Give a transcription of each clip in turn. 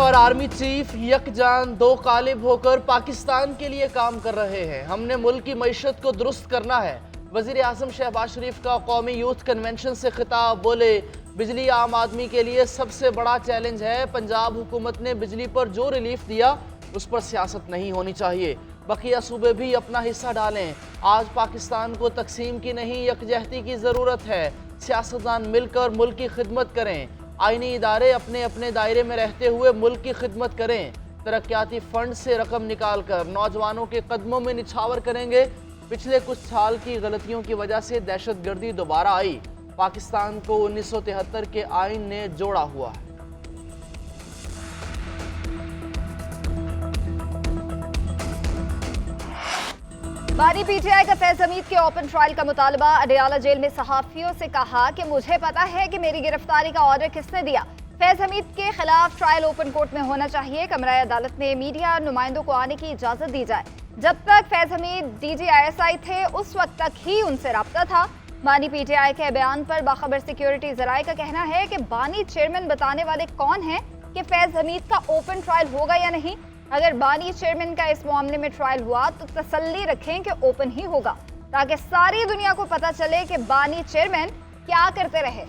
और army chief यकजान दो कालिब होकर पाकिस्तान के लिए काम कर रहे हैं। हमने मुल्क की मईशत को दुरुस्त करना है। वजीर आजम शहबाज शरीफ का कौमी यूथ कन्वेंशन से खिताब, बोले बिजली आम आदमी के लिए सबसे बड़ा चैलेंज है। पंजाब हुकूमत ने बिजली पर जो रिलीफ दिया उस पर सियासत नहीं होनी चाहिए। बकिया सूबे भी अपना हिस्सा डालें। आज पाकिस्तान को तकसीम की नहीं यकजहती की ज़रूरत है। सियासतदान मिलकर मुल्क की खिदमत करें। आईनी इदारे अपने अपने दायरे में रहते हुए मुल्क की खिदमत करें। तरक्याती फंड से रकम निकाल कर नौजवानों के कदमों में निछावर करेंगे। पिछले कुछ साल की गलतियों की वजह से दहशत गर्दी दोबारा आई। पाकिस्तान को 1973 के आइन ने जोड़ा हुआ है। बानी पीटीआई का फैज हमीद के ओपन ट्रायल का मुतालबा। अडयाला जेल में सहाफियों से कहा कि मुझे पता है कि मेरी गिरफ्तारी का ऑर्डर किसने दिया। फैज हमीद के खिलाफ ट्रायल ओपन कोर्ट में होना चाहिए। कमरा अदालत ने मीडिया नुमाइंदों को आने की इजाजत दी जाए। जब तक फैज हमीद DGISI थे उस वक्त तक ही उनसे रब्ता था। बानी पीटीआई के बयान पर बाखबर सिक्योरिटी जराये का कहना है कि बानी चेयरमैन बताने वाले कौन हैं कि फैज हमीद का ओपन ट्रायल होगा या नहीं। अगर बानी चेयरमैन का इस मामले में ट्रायल हुआ तो तसल्ली रखें कि ओपन ही होगा, ताकि सारी दुनिया को पता चले कि बानी चेयरमैन क्या करते रहे।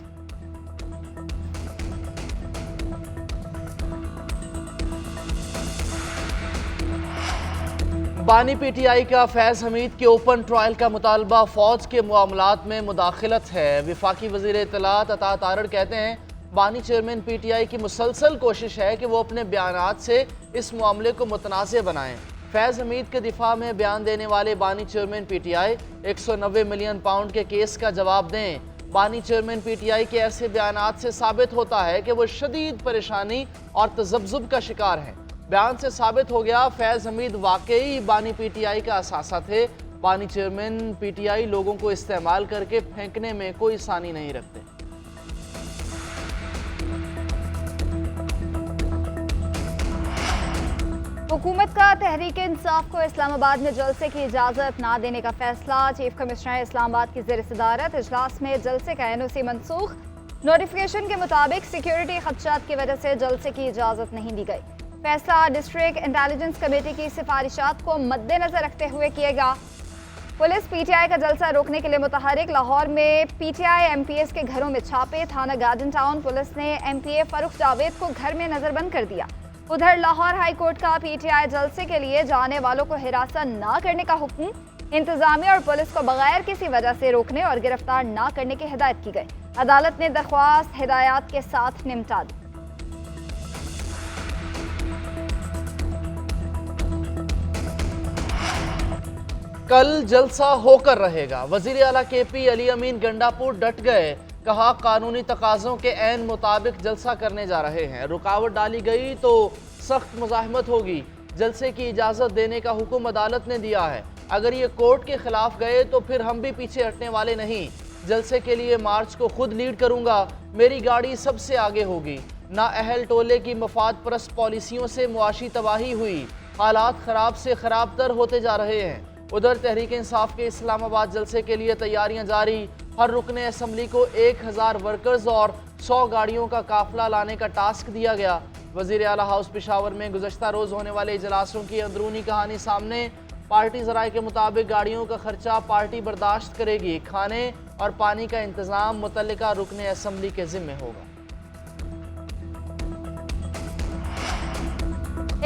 बानी पीटीआई का फैज हमीद के ओपन ट्रायल का मुतालबा फौज के मामलात में मुदाखलत है। विफाकी वजीर इत्तलात अता तारड़ कहते हैं बानी चेयरमैन पीटीआई की मुसलसल कोशिश है कि वो अपने बयानात से इस मामले को मुतनाज़ बनाएं। फैज हमीद के दिफा में बयान देने वाले बानी चेयरमैन पीटीआई 190 मिलियन पाउंड के केस का जवाब दें। बानी चेयरमैन पीटीआई के ऐसे बयानात से साबित होता है कि वो शदीद परेशानी और तज़ब्ज़ुब का शिकार हैं। बयान से साबित हो गया फैज हमीद वाकई बानी पीटीआई का असासा थे। बानी चेयरमैन पीटीआई लोगों को इस्तेमाल करके फेंकने में कोई सानी नहीं रखते। हुकूमत का तहरीक इंसाफ को इस्लामाबाद में जलसे की इजाज़त ना देने का फैसला। चीफ कमिश्नर इस्लामाबाद की ज़ेर सदारत इजलास में जलसे का NOC मनसूख। नोटिफिकेशन के मुताबिक सिक्योरिटी खदशात की वजह से जलसे की इजाज़त नहीं दी गई। फैसला डिस्ट्रिक्ट इंटेलिजेंस कमेटी की सिफारिशात को मद्देनजर रखते हुए किएगा। पुलिस पीटीआई का जलसा रोकने के लिए मुतहरिक। लाहौर में पीटीआई MPs के घरों में छापे। थाना गार्डन टाउन पुलिस ने MPA फरूख जावेद को घर में नजरबंद कर दिया। उधर लाहौर हाई कोर्ट का पीटीआई जलसे के लिए जाने वालों को हिरासत न करने का हुक्म। इंतजामिया और पुलिस को बगैर किसी वजह से रोकने और गिरफ्तार न करने की हिदायत की गई। अदालत ने दरख्वास्त हिदायत के साथ निपटा दी। कल जलसा होकर रहेगा। वजीर आला KP अली अमीन गंडापुर डट गए। कहा कानूनी तकाज़ों के ऐन मुताबिक जलसा करने जा रहे हैं। रुकावट डाली गई तो सख्त मुज़ाहमत होगी। जलसे की इजाज़त देने का हुक्म अदालत ने दिया है। अगर ये कोर्ट के खिलाफ गए तो फिर हम भी पीछे हटने वाले नहीं। जलसे के लिए मार्च को खुद लीड करूंगा। मेरी गाड़ी सबसे आगे होगी। नाअहल टोले की मफाद परस्त पॉलिसियों से मुआशी तबाही हुई। हालात खराब से खराब तर होते जा रहे हैं। उधर तहरीक इंसाफ के इस्लामाबाद जलसे के लिए तैयारियां जारी। हर रुकने असम्बली को 1000 वर्कर्स और 100 गाड़ियों का काफिला लाने का टास्क दिया गया। वजीर आला हाउस पेशावर में गुज़श्ता रोज़ होने वाले इजलासों की अंदरूनी कहानी सामने। पार्टी ज़राए के मुताबिक गाड़ियों का खर्चा पार्टी बर्दाश्त करेगी। खाने और पानी का इंतज़ाम मुतल्लिका रुकने असम्बली के जिम्मे होगा।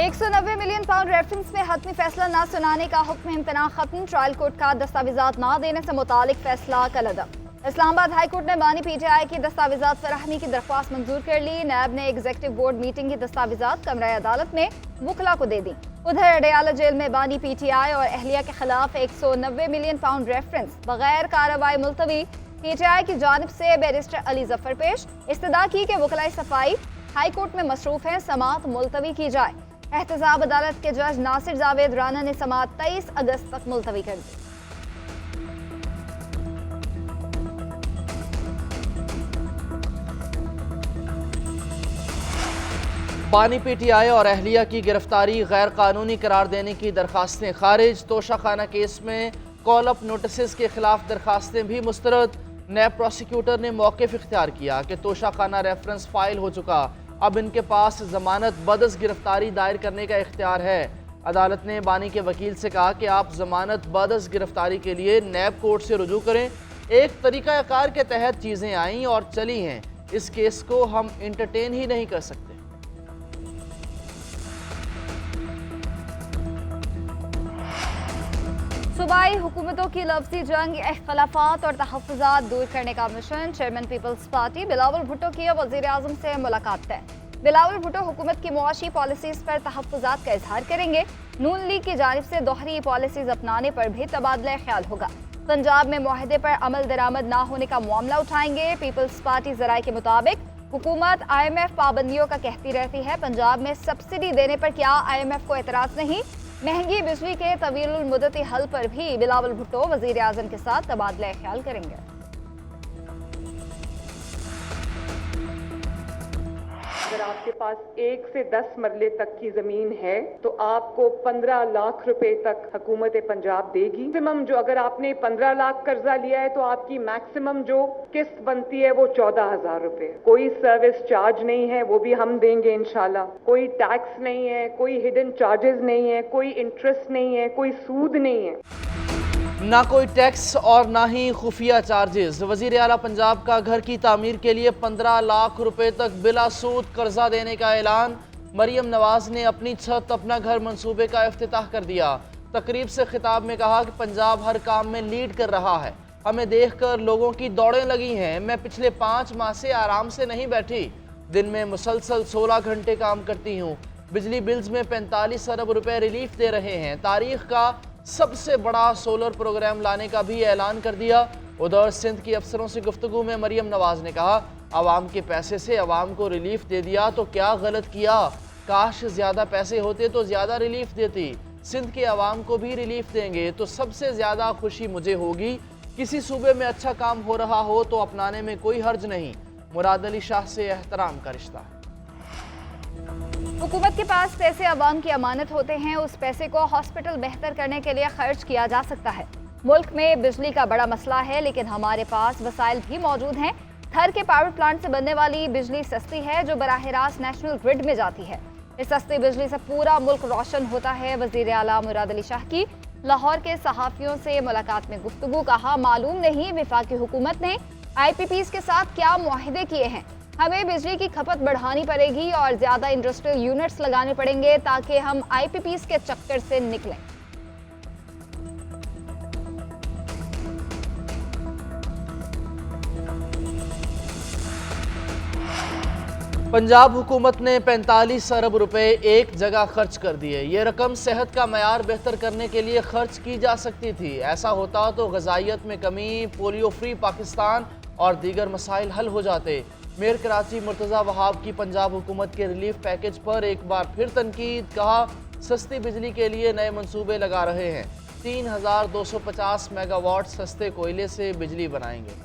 190 मिलियन पाउंड रेफरेंस में हतमी फैसला ना सुनाने का हुक्म इम्तना खत्म। ट्रायल कोर्ट का दस्तावेजात ना देने से मुतालिक फैसला कलअदम। इस्लामाबाद हाई कोर्ट ने बानी पीटीआई की दस्तावेजात फराहमी की दरख्वास्त मंजूर कर ली। नैब ने एग्जीक्यूटिव बोर्ड मीटिंग की दस्तावेजात कमरा अदालत में वकला को दे दी। उधर अडयाला जेल में बानी पीटीआई और अहलिया के खिलाफ 190 मिलियन पाउंड रेफरेंस बगैर कार्रवाई मुलतवी। पीटीआई की जानिब से बैरिस्टर अली जफर पेश इस्तदा की कि वकलाई सफाई हाई कोर्ट में मसरूफ है, समाअत मुलतवी की जाए। एहतसाब अदालत के जज नासिर जावेद राना ने समाअत 23 अगस्त तक मुलतवी कर दी। बानी पीटीआई और अहलिया की गिरफ्तारी गैर कानूनी करार देने की दरखास्तें खारिज। तोशाखाना केस में कॉल अप नोटिस के खिलाफ दरखास्तें भी मुस्तरद। नैब प्रोसिक्यूटर ने मौक़िफ़ इख्तियार किया कि तोशाखाना रेफरेंस फाइल हो चुका। अब इनके पास जमानत बदस गिरफ्तारी दायर करने का इख्तियार है। अदालत ने बानी के वकील से कहा कि आप जमानत बदस गिरफ्तारी के लिए नैब कोर्ट से रुजू करें। एक तरीक़ाकार के तहत चीज़ें आईं और चली हैं, इस केस को हम इंटरटेन ही नहीं कर सकते। सूबाई हुकूमतों की लफ्जी जंग, इख्तलाफात और तहफ़्फ़ुज़ात दूर करने का मिशन। चेयरमैन पीपल्स पार्टी बिलावल भुट्टो की वज़ीर आज़म से मुलाकात तय। बिलावल भुट्टो हुकूमत की मुआशी पॉलिसीज़ पर तहफ़्फ़ुज़ात का इजहार करेंगे। नून लीग की जानिब से दोहरी पॉलिसीज़ अपनाने पर भी तबादला ख्याल होगा। पंजाब में मुआहदे पर अमल दरामद ना होने का मामला उठाएंगे। पीपल्स पार्टी ज़राए के मुताबिक हुकूमत IMF पाबंदियों का कहती रहती है, पंजाब में सब्सिडी देने पर क्या IMF को एतराज़ नहीं। महंगी बिजली के तवीलुल मुद्दती हल पर भी बिलावल भुट्टो वज़ीर आज़म के साथ तबादला ख्याल करेंगे। अगर आपके पास 1 से 10 मरले तक की जमीन है तो आपको 15 लाख रुपए तक हुकूमत पंजाब देगी। मैक्सिमम जो अगर आपने 15 लाख कर्जा लिया है तो आपकी मैक्सिमम जो किस्त बनती है वो 14,000 रुपए। कोई सर्विस चार्ज नहीं है, वो भी हम देंगे इंशाल्लाह। कोई टैक्स नहीं है, कोई हिडन चार्जेस नहीं है, कोई इंटरेस्ट नहीं है, कोई सूद नहीं है। ना कोई टैक्स और ना ही खुफिया चार्जेस। वज़ीर आला पंजाब का घर की तामीर के लिए 15 लाख रुपए तक बिला सूद कर्जा देने का ऐलान। मरियम नवाज ने अपनी छत अपना घर मंसूबे का इफ्तिताह कर दिया। तकरीब से खिताब में कहा कि पंजाब हर काम में लीड कर रहा है, हमें देखकर लोगों की दौड़ें लगी हैं। मैं पिछले 5 माह से आराम से नहीं बैठी, दिन में मुसलसल 16 घंटे काम करती हूँ। बिजली बिल्स में 45 अरब रुपए रिलीफ दे रहे हैं। तारीख का सबसे बड़ा सोलर प्रोग्राम लाने का भी ऐलान कर दिया। उधर सिंध की अफसरों से गुफ्तगू में मरियम नवाज ने कहा, आवाम के पैसे से आवाम को रिलीफ दे दिया तो क्या गलत किया, काश ज़्यादा पैसे होते तो ज़्यादा रिलीफ देती। सिंध के आवाम को भी रिलीफ देंगे तो सबसे ज़्यादा खुशी मुझे होगी। किसी सूबे में अच्छा काम हो रहा हो तो अपनाने में कोई हर्ज नहीं। मुराद अली शाह से एहतराम का रिश्ता है। हुकूमत के पास पैसे अवाम की अमानत होते हैं, उस पैसे को हॉस्पिटल बेहतर करने के लिए खर्च किया जा सकता है। मुल्क में बिजली का बड़ा मसला है, लेकिन हमारे पास वसाइल भी मौजूद हैं। थर के पावर प्लांट से बनने वाली बिजली सस्ती है, जो बराह रास्त नेशनल ग्रिड में जाती है। इस सस्ती बिजली से पूरा मुल्क रोशन होता है। वज़ीर आला मुराद अली शाह की लाहौर के सहाफ़ियों से मुलाकात में गुफ्तगू। कहा, मालूम नहीं वफाकी हुकूमत ने IPPs के साथ क्या मुआहदे किए हैं। हमें बिजली की खपत बढ़ानी पड़ेगी और ज़्यादा इंडस्ट्रियल यूनिट्स लगाने पड़ेंगे ताकि हम IPPs के चक्कर से निकलें। पंजाब हुकूमत ने 45 अरब रुपए एक जगह खर्च कर दिए। ये रकम सेहत का मयार बेहतर करने के लिए खर्च की जा सकती थी। ऐसा होता तो ग़िज़ाइयत में कमी, पोलियो फ्री पाकिस्तान और दीगर मसाइल हल हो जाते। मेयर कराची मुर्तज़ा वहाब की पंजाब हुकूमत के रिलीफ पैकेज पर एक बार फिर तनकीद। कहा, सस्ती बिजली के लिए नए मंसूबे लगा रहे हैं। 3250 मेगावाट सस्ते कोयले से बिजली बनाएंगे।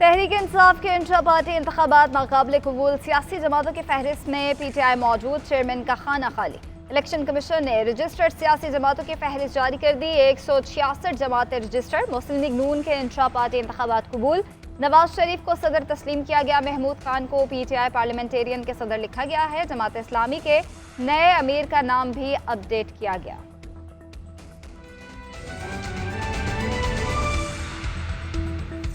तहरीक इंसाफ के इंट्रा पार्टी इंतखाबात नाकाबिले कबूल। सियासी जमातों की फहरिस्त में PTI मौजूद, चेयरमैन का खाना खाली। इलेक्शन कमीशन ने रजिस्टर्ड सियासी जमातों की फहरिस्त जारी कर दी। 166 जमातें रजिस्टर्ड। मुस्लिम लीग नून के इंट्रा पार्टी इंतखाबात कबूल। नवाज शरीफ को सदर तस्लीम किया गया। महमूद खान को PTI पार्लियामेंटेरियन के सदर लिखा गया है। जमात इस्लामी के नए अमीर का नाम भी अपडेट किया गया।